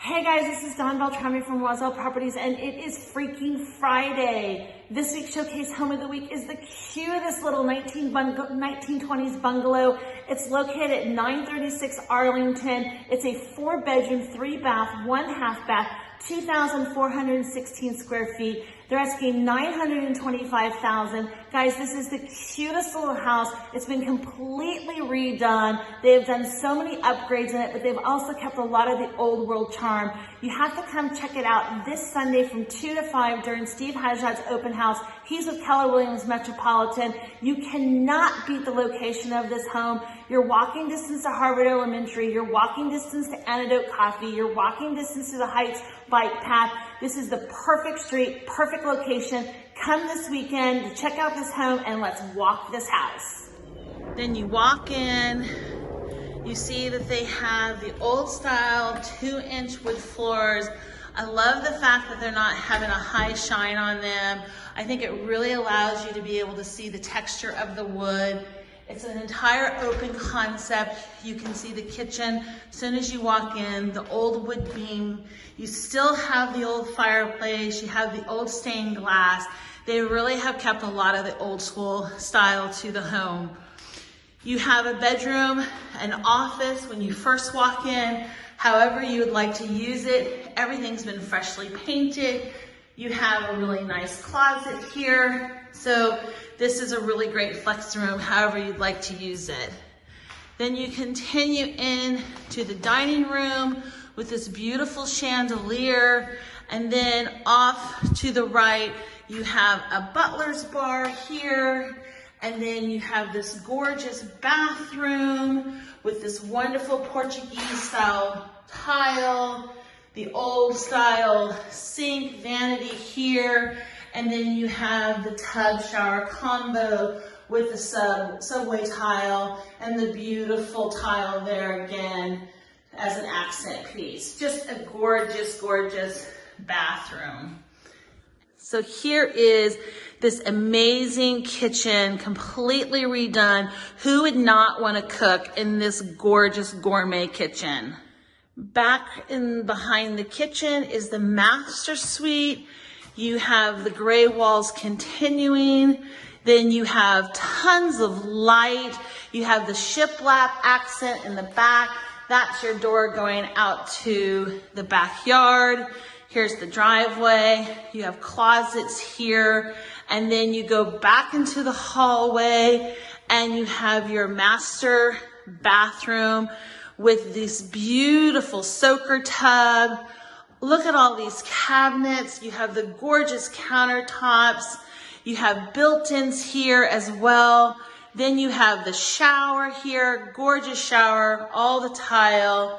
Hey guys, this is Dawn Beltrami from Roswell Properties, and it is freaking Friday. This week's Showcase Home of the Week is the cutest little 1920s bungalow. It's located at 936 Arlington. It's a 4-bedroom, 3-bath, 1/2 bath, 2,416 square feet. They're asking $925,000. Guys, this is the cutest little house. It's been completely redone. They've done so many upgrades in it, but they've also kept a lot of the old world charm. You have to come check it out this Sunday from 2 to 5 during Steve Hajad's open house. He's with Keller Williams Metropolitan. You cannot beat the location of this home. You're walking distance to Harvard Elementary. You're walking distance to Antidote Coffee. You're walking distance to the Heights bike path. This is the perfect street, perfect location. Come this weekend to check out this home and let's walk this house. Then you walk in, you see that they have the old style 2-inch wood floors. I love the fact that they're not having a high shine on them. I think it really allows you to be able to see the texture of the wood. It's an entire open concept. You can see the kitchen as soon as you walk in, the old wood beam. You still have the old fireplace. You have the old stained glass. They really have kept a lot of the old school style to the home. You have a bedroom, an office when you first walk in, however you would like to use it. Everything's been freshly painted. You have a really nice closet here. So this is a really great flex room, however you'd like to use it. Then you continue in to the dining room with this beautiful chandelier. And then off to the right, you have a butler's bar here. And then you have this gorgeous bathroom with this wonderful Portuguese style tile, the old style sink, vanity here. And then you have the tub shower combo with the subway tile and the beautiful tile there again as an accent piece. Just a gorgeous, gorgeous bathroom. So here is this amazing kitchen, completely redone. Who would not want to cook in this gorgeous gourmet kitchen? Back in behind the kitchen is the master suite. You have the gray walls continuing. Then you have tons of light. You have the shiplap accent in the back. That's your door going out to the backyard. Here's the driveway. You have closets here. And then you go back into the hallway and you have your master bathroom with this beautiful soaker tub. Look at all these cabinets. You have the gorgeous countertops. You have built-ins here as well. Then you have the shower here, gorgeous shower, all the tile.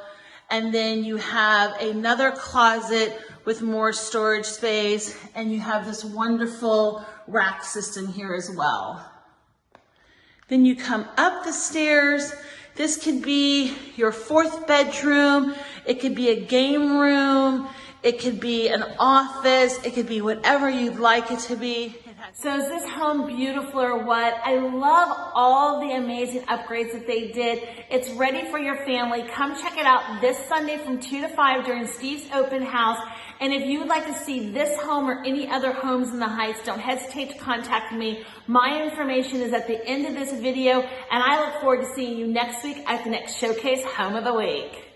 And then you have another closet with more storage space. And you have this wonderful rack system here as well. Then you come up the stairs. This could be your 4th bedroom. It could be a game room. It could be an office. It could be whatever you'd like it to be. So is this home beautiful or what? I love all the amazing upgrades that they did. It's ready for your family. Come check it out this Sunday from 2 to 5 during Steve's open house. And if you would like to see this home or any other homes in the Heights, don't hesitate to contact me. My information is at the end of this video, and I look forward to seeing you next week at the next Showcase Home of the Week.